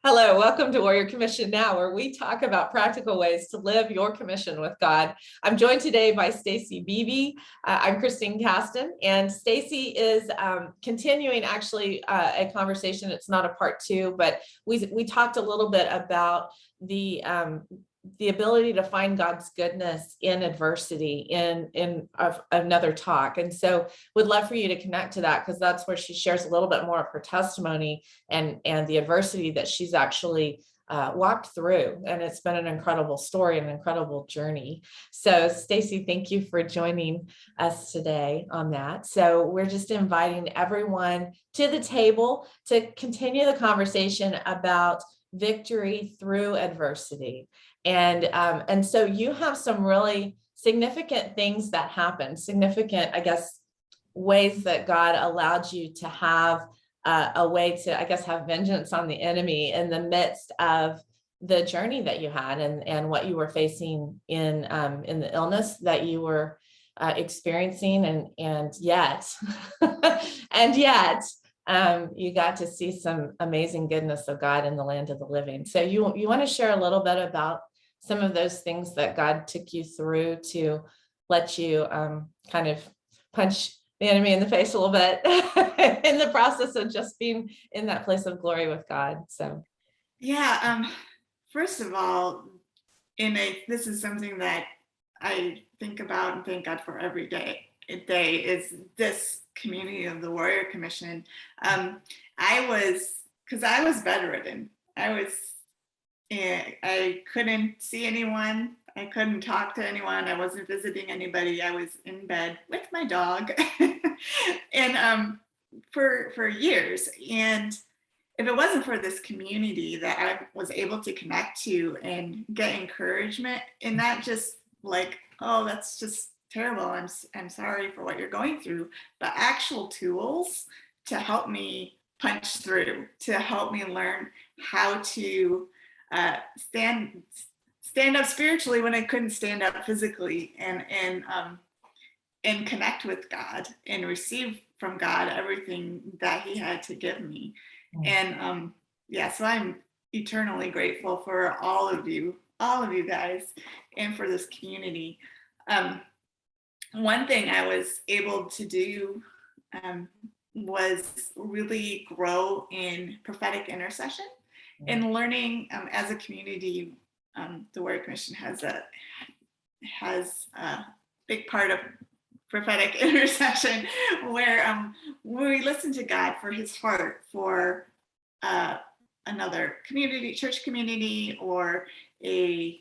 Hello, welcome to Warrior Commission Now, where we talk about practical ways to live your commission with God. I'm joined today by Stacy Beebe. I'm Christine Caston, and Stacy is continuing actually a conversation. It's not a part two, but we talked a little bit about the ability to find God's goodness in adversity in another talk. And so would love for you to connect to that, because that's where she shares a little bit more of her testimony and the adversity that she's actually walked through. And it's been an incredible story, an incredible journey. So Stacy, thank you for joining us today on that. So we're just inviting everyone to the table to continue the conversation about victory through adversity. And so you have some really significant things that happen, significant, I guess, ways that God allowed you to have a way to, I guess, have vengeance on the enemy in the midst of the journey that you had and what you were facing in the illness that you were experiencing, and yet you got to see some amazing goodness of God in the land of the living. So you want to share a little bit about some of those things that God took you through to let you kind of punch the enemy in the face a little bit in the process of just being in that place of glory with God. So, first of all, this is something that I think about and thank God for every day. Is this community of the Warrior Commission. I was bedridden. I couldn't see anyone. I couldn't talk to anyone. I wasn't visiting anybody. I was in bed with my dog and for years. And if it wasn't for this community that I was able to connect to and get encouragement, and not just like, oh, that's just terrible, I'm sorry for what you're going through, but actual tools to help me punch through, to help me learn how to stand up spiritually when I couldn't stand up physically, and connect with God and receive from God everything that He had to give me. And so I'm eternally grateful for all of you guys, and for this community. One thing I was able to do was really grow in prophetic intercession and learning as a community. The Warrior Commission has a big part of prophetic intercession where we listen to God for His heart for another community, church community, or a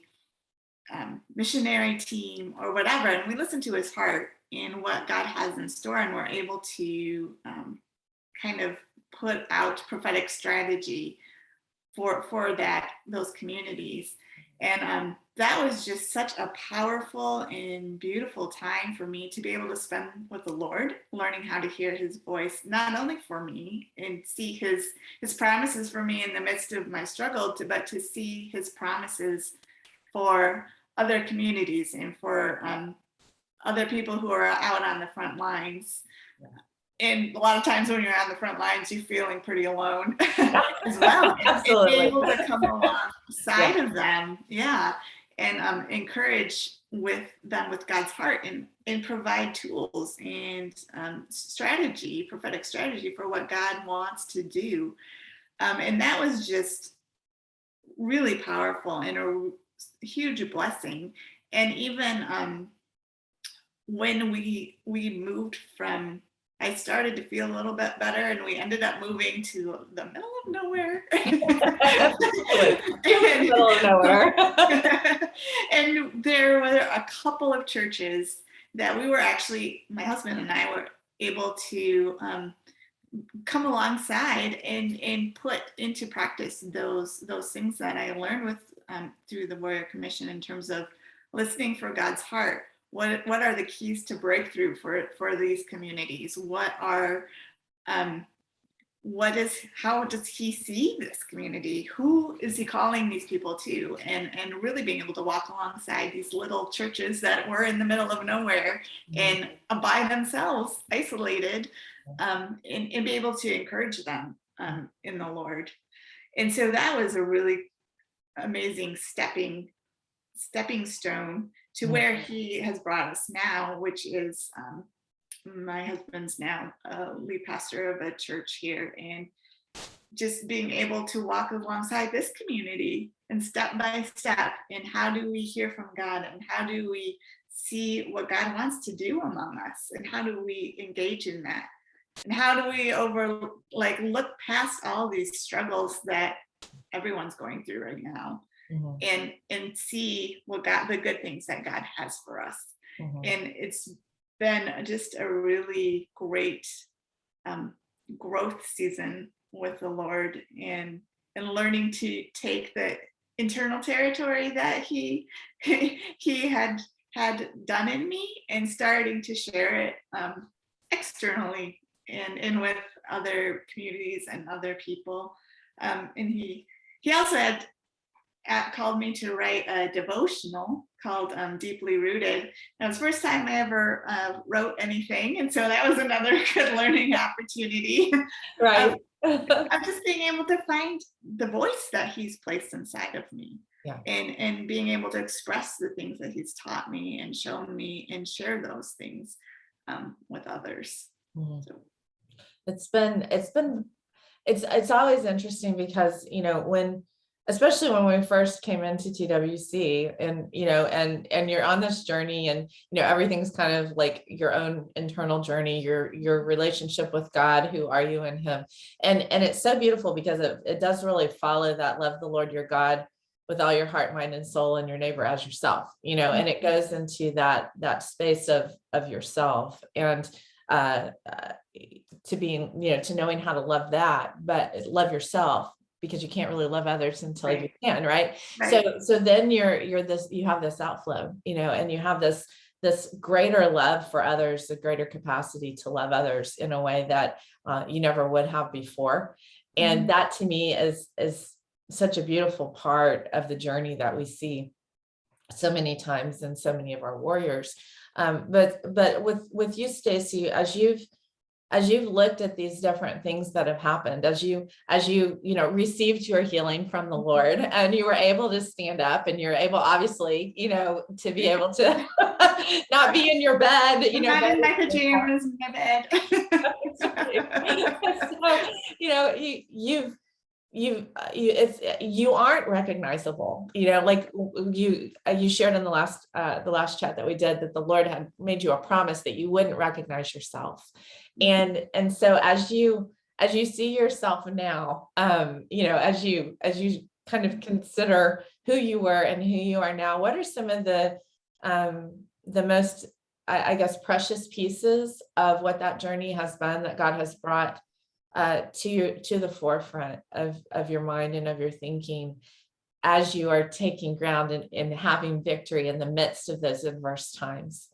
missionary team or whatever, and we listen to His heart and what God has in store, and we're able to kind of put out prophetic strategy for those communities. And that was just such a powerful and beautiful time for me to be able to spend with the Lord, learning how to hear His voice, not only for me and see His promises for me in the midst of my struggle, but to see His promises for other communities and for other people who are out on the front lines. Yeah. And a lot of times when you're on the front lines, you're feeling pretty alone as well. Absolutely. And be able to come alongside of them, and encourage them with God's heart, and provide tools and strategy, prophetic strategy for what God wants to do. And that was just really powerful and a huge blessing. And even when we moved from, I started to feel a little bit better, and we ended up moving to the middle of nowhere. Middle of nowhere. And there were a couple of churches that we were actually, my husband and I were able to come alongside and put into practice those things that I learned with through the Warrior Commission, in terms of listening for God's heart. What are the keys to breakthrough for these communities? How does He see this community? Who is He calling these people to? And really being able to walk alongside these little churches that were in the middle of nowhere and by themselves, isolated, and be able to encourage them in the Lord. And so that was a really amazing stepping stone to where he has brought us now, which is my husband's now lead pastor of a church here, and just being able to walk alongside this community and step by step, and how do we hear from God, and how do we see what God wants to do among us, and how do we engage in that, and how do we look past all these struggles that everyone's going through right now, and see the good things that God has for us. And it's been just a really great growth season with the Lord, and learning to take the internal territory that he had done in me, and starting to share it externally and with other communities and other people. And he also had called me to write a devotional called Deeply Rooted. That was the first time I ever wrote anything, and so that was another good learning opportunity. Right. I'm just being able to find the voice that he's placed inside of me, and being able to express the things that he's taught me and shown me, and share those things with others. So. It's always interesting because, especially when we first came into TWC, and you're on this journey, and everything's kind of like your own internal journey, your relationship with God, who are you in him, and it's so beautiful because it does really follow that love the Lord your God with all your heart, mind, and soul, and your neighbor as yourself, and it goes into that space of yourself, and to being, to knowing how to love that, but love yourself, because you can't really love others until you can, right? So then you have this outflow, and you have this greater love for others, a greater capacity to love others in a way that you never would have before. And that to me is such a beautiful part of the journey that we see so many times in so many of our warriors. But with you, Stacy, as you've looked at these different things that have happened, as you received your healing from the Lord, and you were able to stand up, and you're able, obviously, to be able to not be in your bed, not in my pajamas in my bed. So, you aren't recognizable, like you shared in the last chat that we did, that the Lord had made you a promise that you wouldn't recognize yourself. And so as you see yourself now, as you kind of consider who you were and who you are now, what are some of the most, I guess, precious pieces of what that journey has been that God has brought to the forefront of your mind and of your thinking, as you are taking ground and having victory in the midst of those adverse times?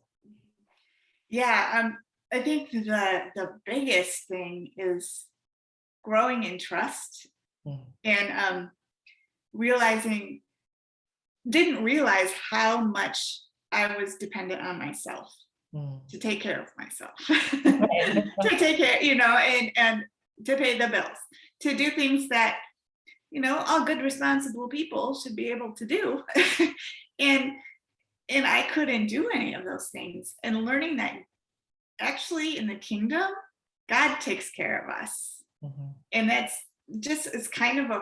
I think the biggest thing is growing in trust, and didn't realize how much I was dependent on myself to take care of myself, to take care, and to pay the bills, to do things that, all good, responsible people should be able to do. and I couldn't do any of those things. And learning that actually in the kingdom, God takes care of us. And that's just, it's kind of a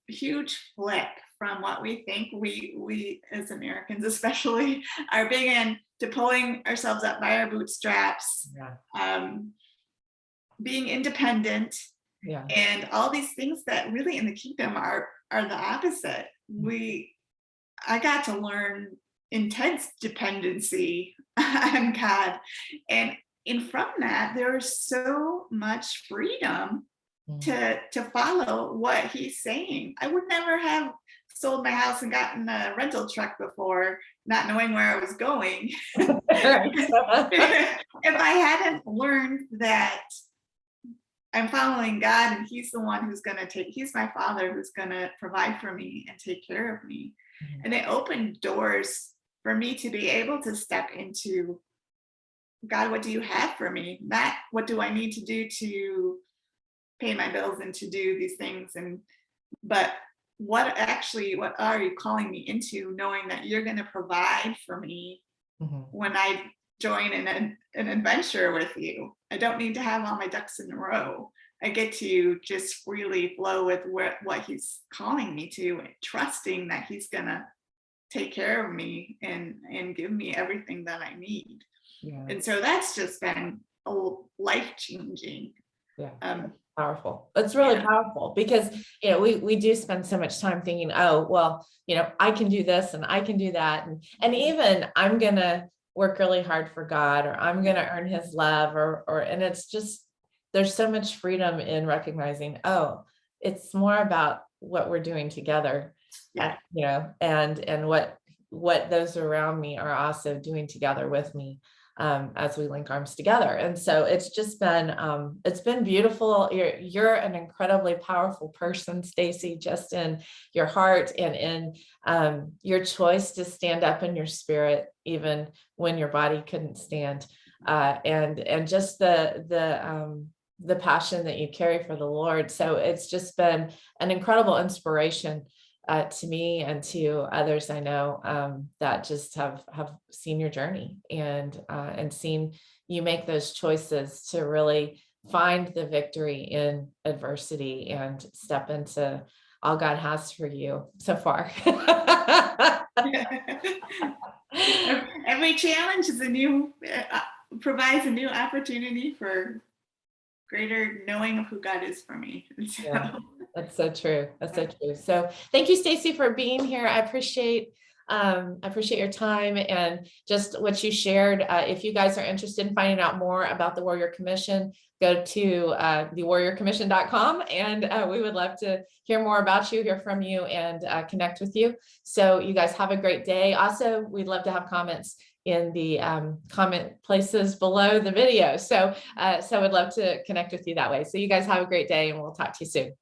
huge flip from what we think. We as Americans especially are big into pulling ourselves up by our bootstraps, being independent, and all these things that really in the kingdom are the opposite. I got to learn intense dependency on God, and from that there's so much freedom to follow what he's saying. I would never have sold my house and gotten a rental truck before, not knowing where I was going. If I hadn't learned that I'm following God, and he's the one he's my father who's going to provide for me and take care of me. And it opened doors for me to be able to step into, God, what do you have for me? Not what do I need to do to pay my bills and to do these things. And but what are you calling me into, knowing that you're going to provide for me Mhm. when I join an adventure with you? I don't need to have all my ducks in a row. I get to just freely flow with what he's calling me to, trusting that he's going to take care of me and give me everything that I need. Yeah. And so that's just been life changing. Yeah. Powerful. It's really Yeah. powerful because, we do spend so much time thinking, oh, well, I can do this and I can do that. And even I'm going to work really hard for God, or I'm going to earn his love, and it's just, there's so much freedom in recognizing, oh, it's more about what we're doing together, Yeah. and what those around me are also doing together with me, as we link arms together. And so it's just been, it's been beautiful. You're an incredibly powerful person, Stacy, just in your heart and in, your choice to stand up in your spirit, even when your body couldn't stand, and just the passion that you carry for the Lord. So it's just been an incredible inspiration, to me and to others I know, that just have seen your journey, and seen you make those choices to really find the victory in adversity and step into all God has for you so far. Every challenge is provides a new opportunity for greater knowing of who God is for me. So, Yeah, that's so true. That's so true. So thank you, Stacy, for being here. I appreciate your time and just what you shared. If you guys are interested in finding out more about the Warrior Commission, go to thewarriorcommission.com, and we would love to hear more about you, hear from you, and connect with you. So you guys have a great day. Also, we'd love to have comments in the comment places below the video. So we'd love to connect with you that way. So you guys have a great day, and we'll talk to you soon.